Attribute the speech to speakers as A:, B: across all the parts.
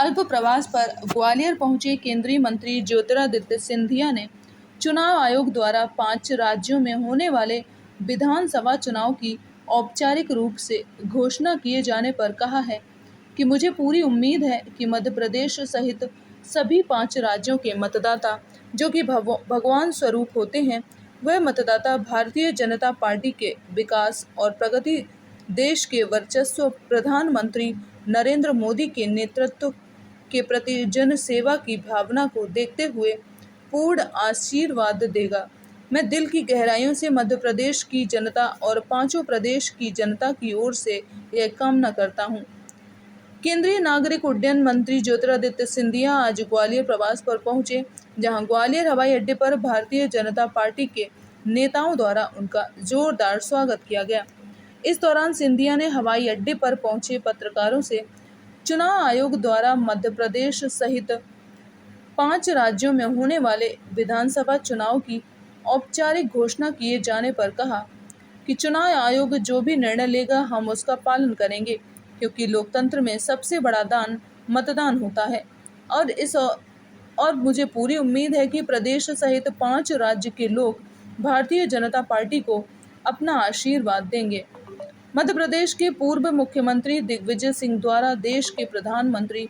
A: अल्प प्रवास पर ग्वालियर पहुंचे केंद्रीय मंत्री ज्योतिरादित्य सिंधिया ने चुनाव आयोग द्वारा 5 राज्यों में होने वाले विधानसभा चुनाव की औपचारिक रूप से घोषणा किए जाने पर कहा है कि मुझे पूरी उम्मीद है कि मध्य प्रदेश सहित सभी 5 राज्यों के मतदाता, जो कि भगवान स्वरूप होते हैं, वह मतदाता भारतीय जनता पार्टी के विकास और प्रगति, देश के वर्चस्व, प्रधानमंत्री नरेंद्र मोदी के नेतृत्व के प्रति जन सेवा की भावना को देखते हुए पूर्ण आशीर्वाद देगा। मैं दिल की गहराइयों से मध्य प्रदेश की जनता और 5 प्रदेश की जनता की ओर से यह कामना करता हूं। केंद्रीय नागरिक उड्डयन मंत्री ज्योतिरादित्य सिंधिया आज ग्वालियर प्रवास पर पहुंचे, जहां ग्वालियर हवाई अड्डे पर भारतीय जनता पार्टी के नेताओं द्वारा उनका जोरदार स्वागत किया गया। इस दौरान सिंधिया ने हवाई अड्डे पर पहुंचे पत्रकारों से चुनाव आयोग द्वारा मध्य प्रदेश सहित 5 राज्यों में होने वाले विधानसभा चुनाव की औपचारिक घोषणा किए जाने पर कहा कि चुनाव आयोग जो भी निर्णय लेगा हम उसका पालन करेंगे, क्योंकि लोकतंत्र में सबसे बड़ा दान मतदान होता है और मुझे पूरी उम्मीद है कि प्रदेश सहित 5 राज्य के लोग भारतीय जनता पार्टी को अपना आशीर्वाद देंगे। मध्य प्रदेश के पूर्व मुख्यमंत्री दिग्विजय सिंह द्वारा देश के प्रधानमंत्री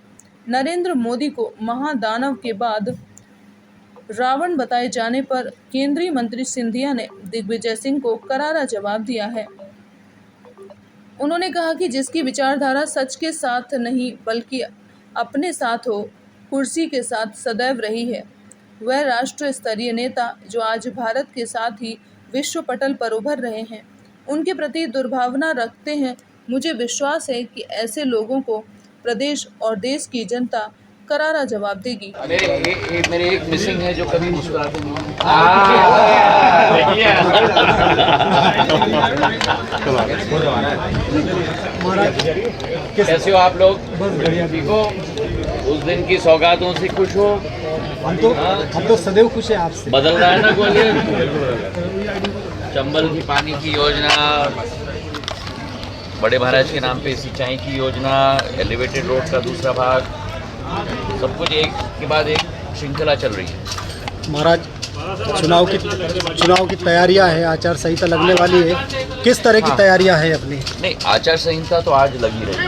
A: नरेंद्र मोदी को महादानव के बाद रावण बताए जाने पर केंद्रीय मंत्री सिंधिया ने दिग्विजय सिंह को करारा जवाब दिया है। उन्होंने कहा कि जिसकी विचारधारा सच के साथ नहीं बल्कि अपने साथ हो, कुर्सी के साथ सदैव रही है, वह राष्ट्र स्तरीय नेता जो आज भारत के साथ ही विश्व पटल पर उभर रहे हैं, उनके प्रति दुर्भावना रखते हैं। मुझे विश्वास है कि ऐसे लोगों को प्रदेश और देश की जनता करारा जवाब देगी।
B: मेरे एक मिसिंग है जो कभी मुस्कुराते नहीं। कैसे हो आप लोग? ठीक हो? उस दिन की सौगातों से खुश हो?
C: हम तो सदैव खुश हैं आपसे।
B: बदल रहा है ना ग्वालियर। चंबल की पानी की योजना, बड़े महाराज के नाम पे सिंचाई की योजना, एलिवेटेड रोड का दूसरा भाग, सब कुछ एक के बाद एक श्रृंखला चल रही है।
C: महाराज, चुनाव की तैयारियां है, आचार संहिता लगने वाली है, किस तरह की तैयारियां हैं अपनी?
B: नहीं, आचार संहिता तो आज लगी रही है।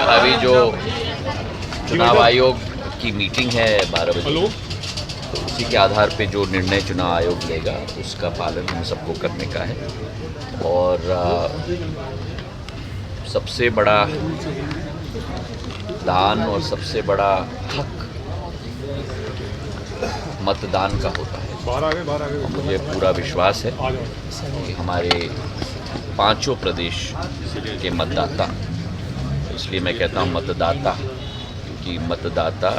B: अभी जो चुनाव आयोग की मीटिंग है 12 बजे, तो उसी के आधार पे जो निर्णय चुनाव आयोग लेगा उसका पालन हम सबको करने का है। और सबसे बड़ा दान और सबसे बड़ा हक मतदान का होता है। मुझे पूरा विश्वास है कि हमारे 5 प्रदेश के मतदाता, इसलिए मैं कहता हूँ मतदाता, क्योंकि मतदाता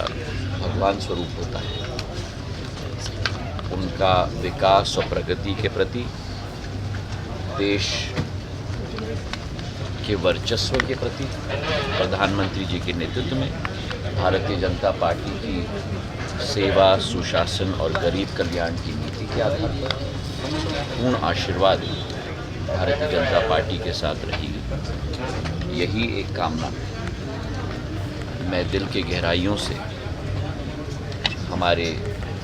B: भगवान स्वरूप होता है, उनका विकास और प्रगति के प्रति, देश के वर्चस्व के प्रति, प्रधानमंत्री जी के नेतृत्व में भारतीय जनता पार्टी की सेवा, सुशासन और गरीब कल्याण की नीति के आधार पर पूर्ण आशीर्वाद भारतीय जनता पार्टी के साथ रहेगी। यही एक कामना मैं दिल के गहराइयों से हमारे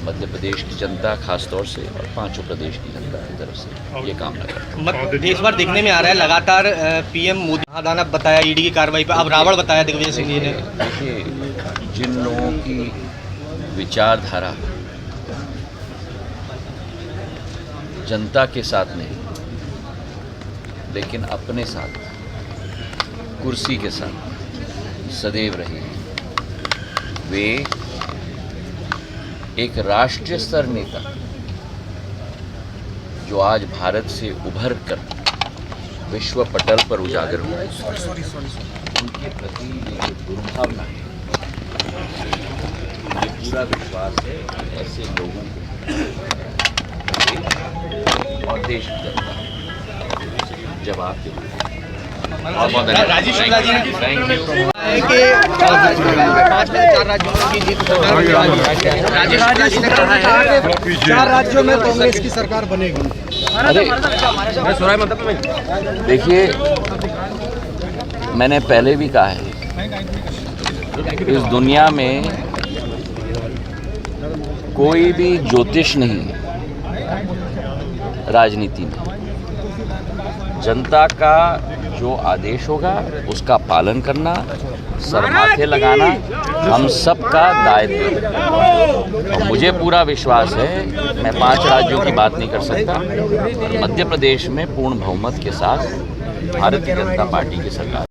B: मध्य प्रदेश की जनता खास तौर से और 5 प्रदेश की जनता की तरफ से ये कामना करता हूँ।
D: देश भर देखने में आ रहा है लगातार पीएम मोदी महादानव बताया ईडी की कार्रवाई पर, अब रावण बताया दिग्विजय सिंह जी ने।
B: देखिए, जिन लोगों की विचारधारा जनता के साथ नहीं लेकिन अपने साथ, कुर्सी के साथ सदैव रही, वे एक राष्ट्रीय स्तर नेता जो आज भारत से उभर कर विश्व पटल पर उजागर हुआ है, उनके प्रति ये दुर्भावना है। मुझे पूरा विश्वास है ऐसे लोगों को और देश की जनता जवाब देगी।
D: राजेश शुक्ला जी ने
B: थैंक यू।
D: कि 5 में 4 राज्यों की जीत राजेश शुक्ला जी ने कहा है 4 राज्यों में कांग्रेस की सरकार बनेगी।
B: देखिए, मैंने पहले भी कहा है इस दुनिया में कोई भी ज्योतिष नहीं है राजनीति में। जनता का जो आदेश होगा उसका पालन करना, सर माथे लगाना हम सबका दायित्व है। और मुझे पूरा विश्वास है, मैं 5 राज्यों की बात नहीं कर सकता, मध्य प्रदेश में पूर्ण बहुमत के साथ भारतीय जनता पार्टी की सरकार